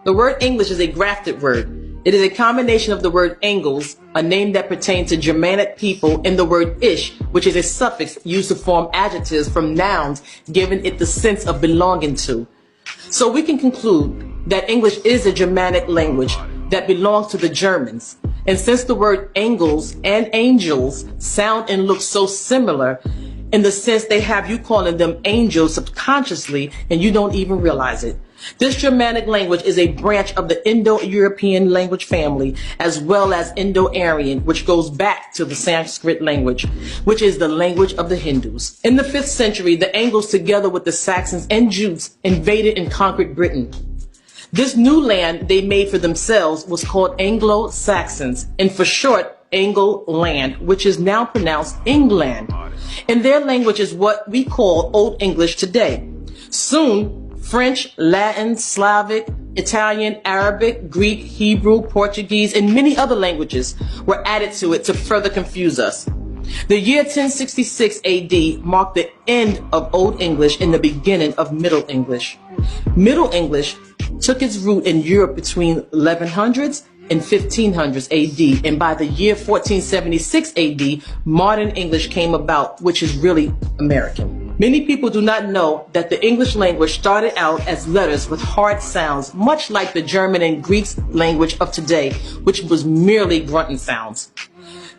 The word English is a grafted word. It is a combination of the word Engels, a name that pertains to Germanic people, and the word ish, which is a suffix used to form adjectives from nouns, giving it the sense of belonging to. So we can conclude that English is a Germanic language that belongs to the Germans. And since the word Engels and angels sound and look so similar, in the sense they have you calling them angels subconsciously and you don't even realize it. This Germanic language is a branch of the Indo-European language family, as well as Indo-Aryan, which goes back to the Sanskrit language, which is the language of the Hindus. In the 5th century, the Angles, together with the Saxons and Jutes, invaded and conquered Britain. This new land they made for themselves was called Anglo-Saxons, and for short, Anglo-land, which is now pronounced England. And their language is what we call Old English today. Soon, French, Latin, Slavic, Italian, Arabic, Greek, Hebrew, Portuguese, and many other languages were added to it to further confuse us. The year 1066 AD marked the end of Old English and the beginning of Middle English. Middle English took its root in Europe between 1100s and 1500s AD, and by the year 1476 AD, modern English came about, which is really American. Many people do not know that the English language started out as letters with hard sounds, much like the German and Greek language of today, which was merely grunting sounds.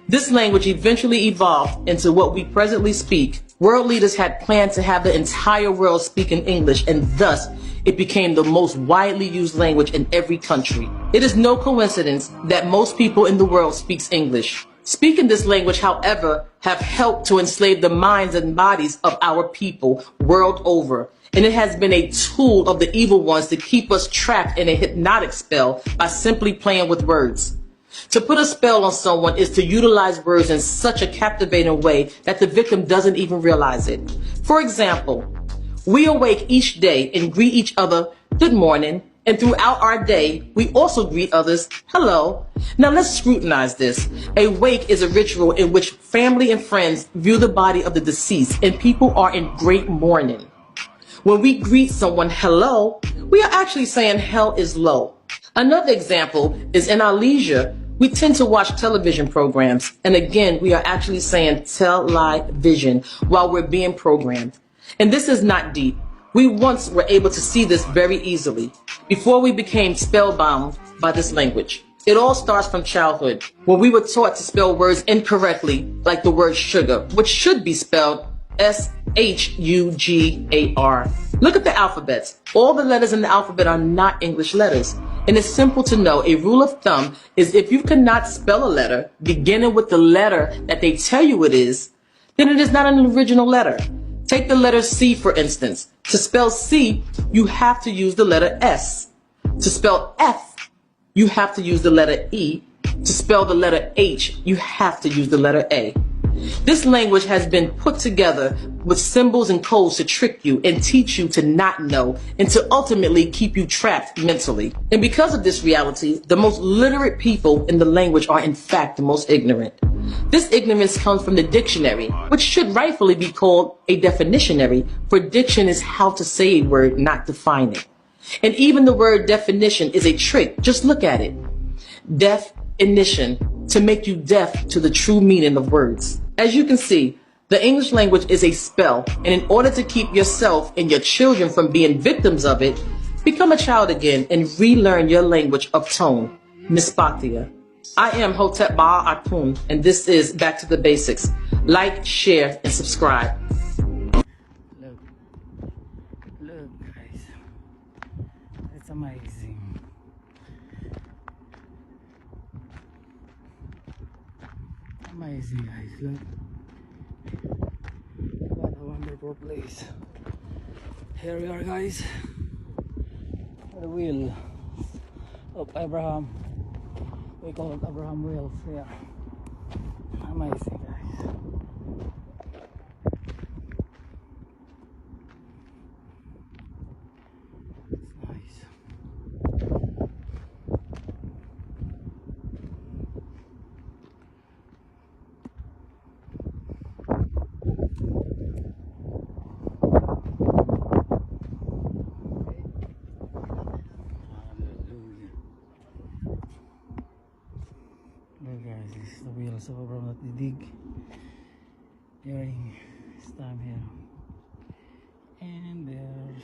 This language eventually evolved into what we presently speak. World leaders had planned to have the entire world speak in English, and thus it became the most widely used language in every country. It is no coincidence that most people in the world speaks English. Speaking this language, however, have helped to enslave the minds and bodies of our people world over. And it has been a tool of the evil ones to keep us trapped in a hypnotic spell by simply playing with words. To put a spell on someone is to utilize words in such a captivating way that the victim doesn't even realize it. For example, we awake each day and greet each other, good morning, and throughout our day, we also greet others, hello. Now let's scrutinize this. A wake is a ritual in which family and friends view the body of the deceased and people are in great mourning. When we greet someone hello, we are actually saying hell is low. Another example is in our leisure, we tend to watch television programs, and again, we are actually saying tell-lie-vision while we're being programmed. And this is not deep. We once were able to see this very easily before we became spellbound by this language. It all starts from childhood, when we were taught to spell words incorrectly, like the word sugar, which should be spelled S-H-U-G-A-R. Look at the alphabets. All the letters in the alphabet are not English letters. And it's simple to know. A rule of thumb is if you cannot spell a letter beginning with the letter that they tell you it is, then it is not an original letter. Take the letter C, for instance. To spell C, you have to use the letter S. To spell F, you have to use the letter E. To spell the letter H, you have to use the letter A. This language has been put together with symbols and codes to trick you and teach you to not know and to ultimately keep you trapped mentally. And because of this reality, the most literate people in the language are in fact the most ignorant. This ignorance comes from the dictionary, which should rightfully be called a definitionary, for diction is how to say a word, not define it. And even the word definition is a trick. Just look at it. Definition, to make you deaf to the true meaning of words. As you can see, the English language is a spell, and in order to keep yourself and your children from being victims of it, become a child again and relearn your language of tone, Nispatia. I am Hotep Ba Atun, and this is Back to the Basics. Like, share, and subscribe. Look guys, it's amazing. Amazing guys, look. What a wonderful place. Here we are guys. The wheel of Abraham. We call it Abraham wheels, yeah. Amazing guys. It's nice. Here guys, this is the wheels of Abraham that they dig during his time here. And there's